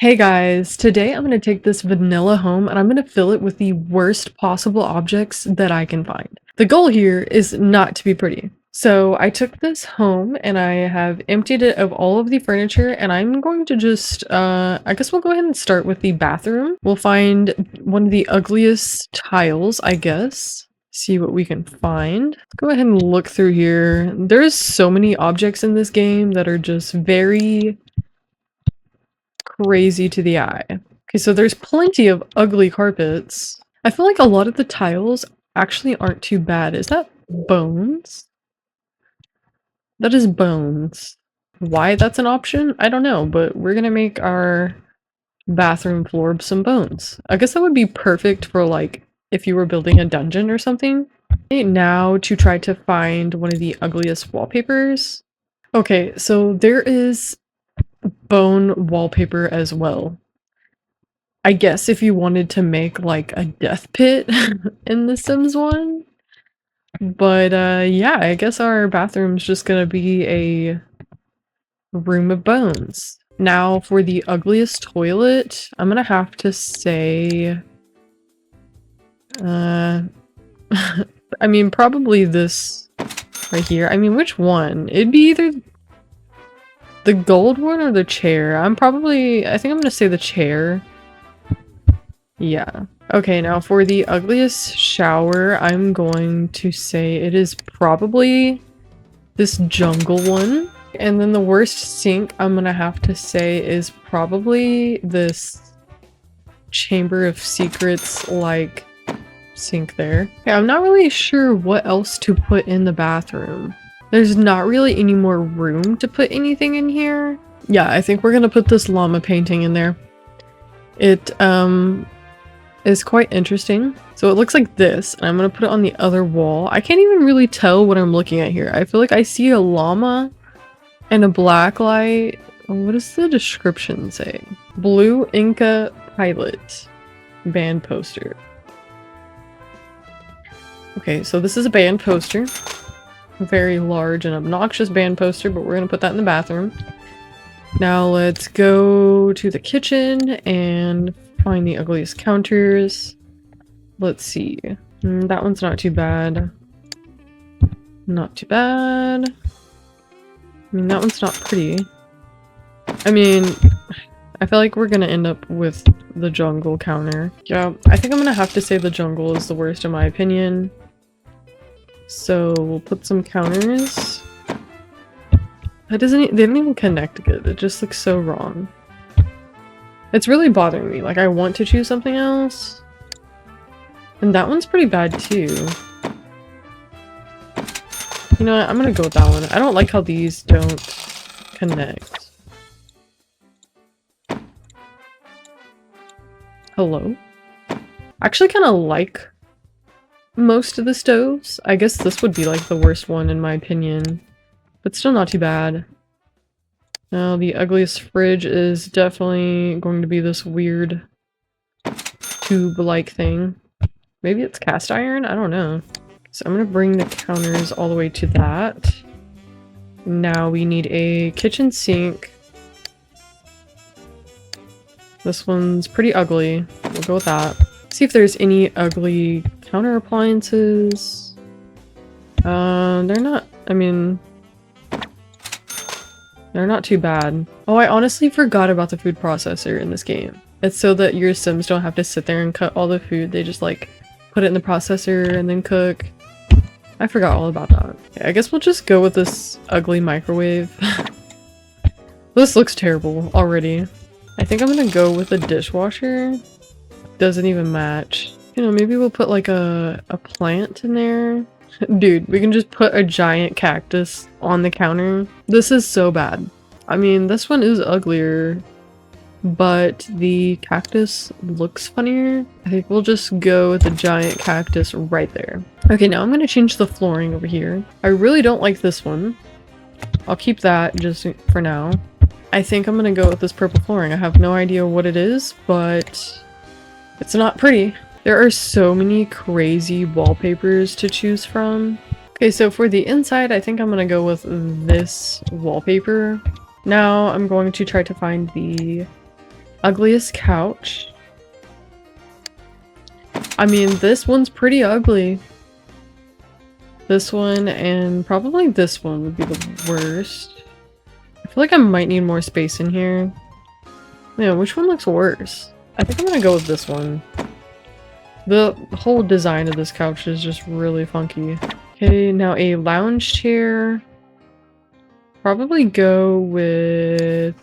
Hey guys, today I'm going to take this vanilla home and I'm going to fill it with the worst possible objects that I can find. The goal here is not to be pretty. So I took this home and I have emptied it of all of the furniture and I'm going to just, I guess we'll go ahead and start with the bathroom. We'll find one of the ugliest tiles, I guess. See what we can find. Let's go ahead and look through here. There's so many objects in this game that are just very crazy to the eye. Okay, so there's plenty of ugly carpets. I feel like a lot of the tiles actually aren't too bad. Is that bones? That is bones. Why that's an option? I don't know, but we're gonna make our bathroom floor some bones. I guess that would be perfect for like if you were building a dungeon or something. Okay, now to try to find one of the ugliest wallpapers. Okay, so there is bone wallpaper as well. I guess if you wanted to make like a death pit in The Sims 1. But yeah, I guess our bathroom's just gonna be a room of bones. Now for the ugliest toilet, I'm gonna have to say I mean probably this right here. I mean which one? It'd be either the gold one or the chair. I think I'm gonna say the chair. Yeah. Okay, now for the ugliest shower, I'm going to say it is probably this jungle one. And then the worst sink, I'm gonna have to say is probably this Chamber of Secrets like sink there. Okay, I'm not really sure what else to put in the bathroom. There's not really any more room to put anything in here. Yeah, I think we're gonna put this llama painting in there. It, is quite interesting. So it looks like this, and I'm gonna put it on the other wall. I can't even really tell what I'm looking at here. I feel like I see a llama and a black light. What does the description say? Blue Inca Pilot band poster. Okay, so this is a band poster. A very large and obnoxious band poster, but we're gonna put that in the bathroom. Now let's go to the kitchen and find the ugliest counters. Let's see. That one's not too bad. Not too bad. I mean, that one's not pretty. I mean, I feel like we're gonna end up with the jungle counter. Yeah, I think I'm gonna have to say the jungle is the worst in my opinion. So we'll put some counters. They didn't even connect good. It just looks so wrong. It's really bothering me. Like, I want to choose something else. And that one's pretty bad, too. You know what? I'm gonna go with that one. I don't like how these don't connect. Hello? I actually kind of like most of the stoves. I guess this would be, like, the worst one, in my opinion. But still not too bad. Now, the ugliest fridge is definitely going to be this weird tube-like thing. Maybe it's cast iron? I don't know. So I'm gonna bring the counters all the way to that. Now we need a kitchen sink. This one's pretty ugly. We'll go with that. See if there's any ugly counter appliances. They're not, I mean... They're not too bad. Oh, I honestly forgot about the food processor in this game. It's so that your Sims don't have to sit there and cut all the food. They just like put it in the processor and then cook. I forgot all about that. Okay, I guess we'll just go with this ugly microwave. This looks terrible already. I think I'm gonna go with a dishwasher. Doesn't even match. You know, maybe we'll put like a plant in there. Dude, we can just put a giant cactus on the counter. This is so bad. I mean, this one is uglier, but the cactus looks funnier. I think we'll just go with a giant cactus right there. Okay, now I'm gonna change the flooring over here. I really don't like this one. I'll keep that just for now. I think I'm gonna go with this purple flooring. I have no idea what it is, but it's not pretty. There are so many crazy wallpapers to choose from. Okay, so for the inside, I think I'm gonna go with this wallpaper. Now I'm going to try to find the Ugliest couch. I mean, this one's pretty ugly. This one and probably this one would be the worst. I feel like I might need more space in here. Yeah, which one looks worse? I think I'm gonna go with this one. The whole design of this couch is just really funky. Okay, now a lounge chair. Probably go with...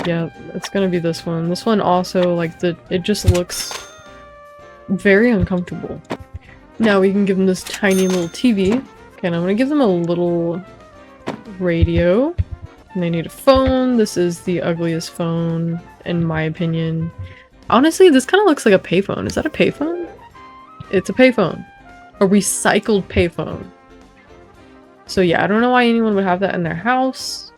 yeah, it's gonna be this one. This one also, like, it just looks very uncomfortable. Now we can give them this tiny little TV. Okay, and I'm gonna give them a little radio. And they need a phone. This is the ugliest phone, in my opinion. Honestly, this kind of looks like a payphone. Is that a payphone? It's a payphone. A recycled payphone. So yeah, I don't know why anyone would have that in their house,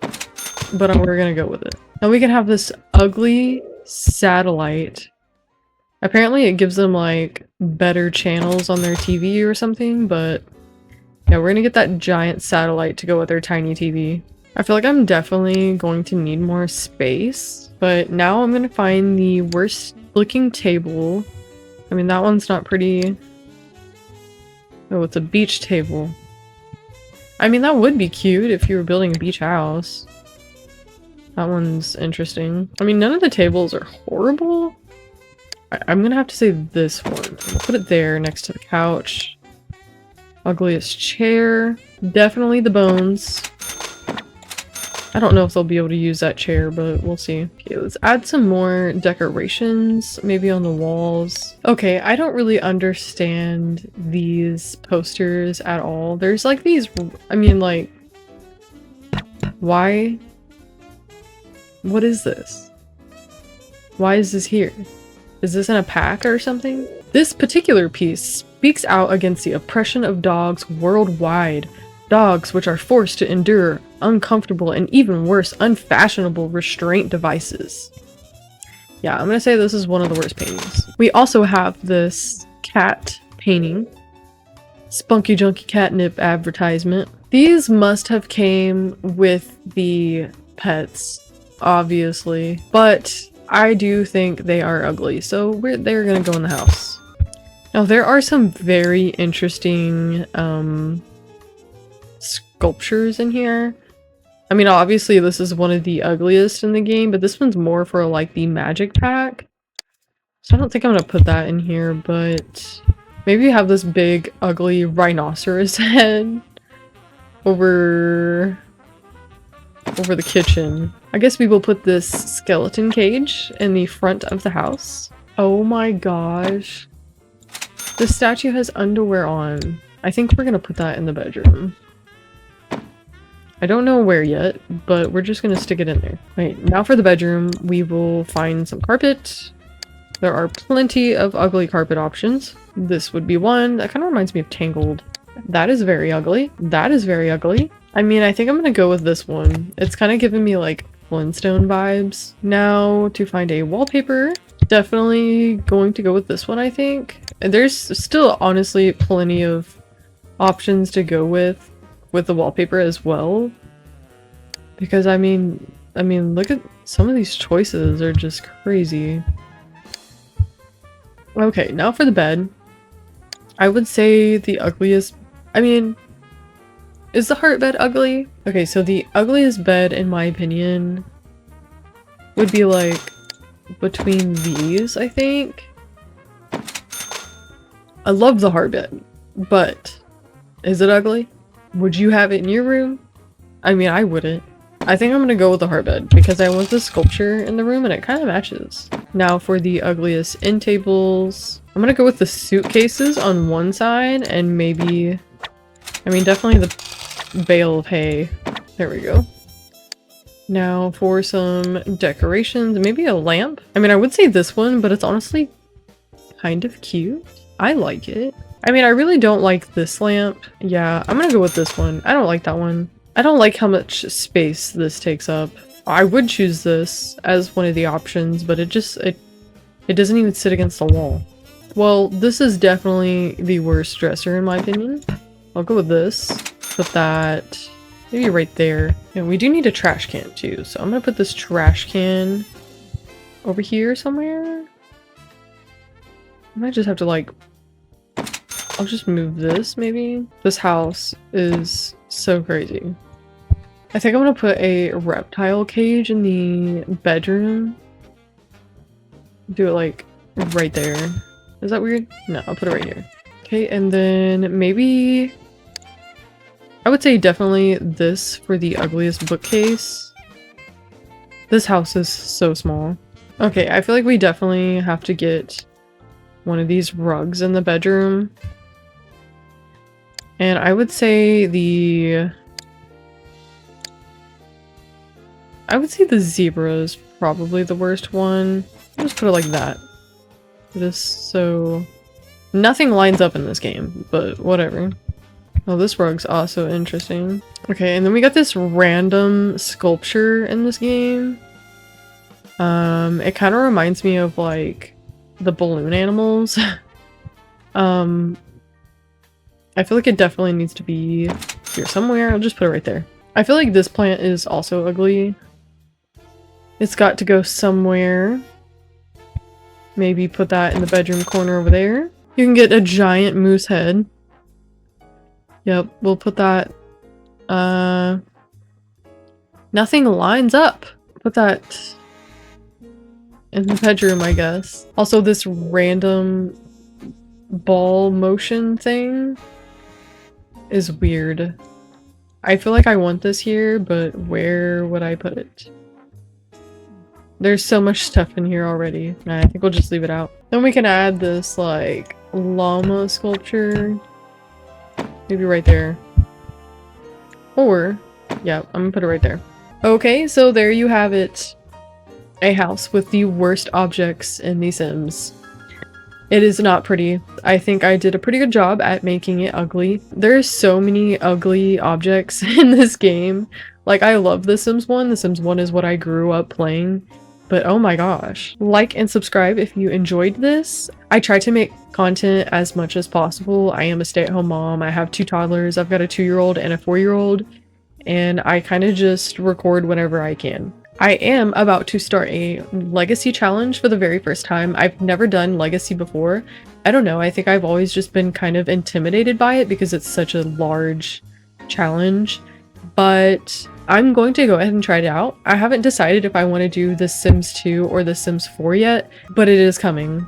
but we're gonna go with it. Now we can have this ugly satellite. Apparently it gives them like better channels on their TV or something, but yeah, we're gonna get that giant satellite to go with their tiny TV. I feel like I'm definitely going to need more space, but now I'm gonna find the worst looking table. I mean, that one's not pretty. Oh, it's a beach table. I mean, that would be cute if you were building a beach house. That one's interesting. I mean, none of the tables are horrible. I'm gonna have to say this one. We'll put it there next to the couch. Ugliest chair. Definitely the bones. I don't know if they'll be able to use that chair, but we'll see. Okay, let's add some more decorations, maybe on the walls. Okay, I don't really understand these posters at all. There's like these, I mean, like, why? What is this? Why is this here? Is this in a pack or something? This particular piece speaks out against the oppression of dogs worldwide. Dogs which are forced to endure uncomfortable and even worse, unfashionable restraint devices. Yeah, I'm gonna say this is one of the worst paintings. We also have this cat painting. Spunky Junky Catnip advertisement. These must have came with the pets, obviously, but I do think they are ugly, so they're gonna go in the house. Now there are some very interesting sculptures in here. I mean, obviously this is one of the ugliest in the game, but this one's more for like the magic pack. So I don't think I'm gonna put that in here, but maybe have this big ugly rhinoceros head over the kitchen. I guess we will put this skeleton cage in the front of the house. Oh my gosh. The statue has underwear on. I think we're gonna put that in the bedroom. I don't know where yet, but we're just gonna stick it in there. Wait, now for the bedroom, we will find some carpet. There are plenty of ugly carpet options. This would be one. That kind of reminds me of Tangled. That is very ugly. That is very ugly. I mean, I think I'm gonna go with this one. It's kind of giving me like Flintstone vibes. Now to find a wallpaper. Definitely going to go with this one, I think. And there's still honestly plenty of options to go with the wallpaper as well. Because I mean, look at some of these choices are just crazy. Okay, now for the bed. I would say the ugliest, I mean, is the heart bed ugly? Okay, so the ugliest bed in my opinion would be like between these, I think. I love the heart bed, but is it ugly? Would you have it in your room? I mean, I wouldn't. I think I'm gonna go with the heart bed because I want the sculpture in the room and it kind of matches. Now for the ugliest end tables. I'm gonna go with the suitcases on one side and maybe, I mean, definitely the bale of hay. There we go. Now for some decorations, maybe a lamp. I mean, I would say this one, but it's honestly kind of cute. I like it. I mean, I really don't like this lamp. Yeah, I'm gonna go with this one. I don't like that one. I don't like how much space this takes up. I would choose this as one of the options, but it doesn't even sit against the wall. Well, this is definitely the worst dresser in my opinion. I'll go with this. Put that Maybe right there. And we do need a trash can too, so I'm gonna put this trash can over here somewhere. I might just have to like, I'll just move this maybe. This house is so crazy. I think I'm gonna put a reptile cage in the bedroom. Do it like right there. Is that weird? No, I'll put it right here. Okay, and then maybe I would say definitely this for the ugliest bookcase. This house is so small. Okay, I feel like we definitely have to get one of these rugs in the bedroom. And I would say the zebra is probably the worst one. I'll just put it like that. It is so... Nothing lines up in this game, but whatever. Oh, this rug's also interesting. Okay, and then we got this random sculpture in this game. It kind of reminds me of like the balloon animals. I feel like it definitely needs to be here somewhere. I'll just put it right there. I feel like this plant is also ugly. It's got to go somewhere. Maybe put that in the bedroom corner over there. You can get a giant moose head. Yep, we'll put that. Nothing lines up. Put that in the bedroom, I guess. Also, this random ball motion thing is weird. I feel like I want this here, but where would I put it? There's so much stuff in here already. Nah, I think we'll just leave it out. Then we can add this, like, llama sculpture. Maybe right there. Or, yeah, I'm gonna put it right there. Okay, so there you have it. A house with the worst objects in The Sims. It is not pretty. I think I did a pretty good job at making it ugly. There's so many ugly objects in this game. Like, I love The Sims 1. The Sims 1 is what I grew up playing. But oh my gosh. Like and subscribe if you enjoyed this. I try to make content as much as possible. I am a stay-at-home mom. I have 2 toddlers. I've got a 2-year-old and a 4-year-old. And I kind of just record whenever I can. I am about to start a legacy challenge for the very first time. I've never done legacy before. I don't know, I think I've always just been kind of intimidated by it because it's such a large challenge. But I'm going to go ahead and try it out. I haven't decided if I want to do The Sims 2 or The Sims 4 yet, but it is coming.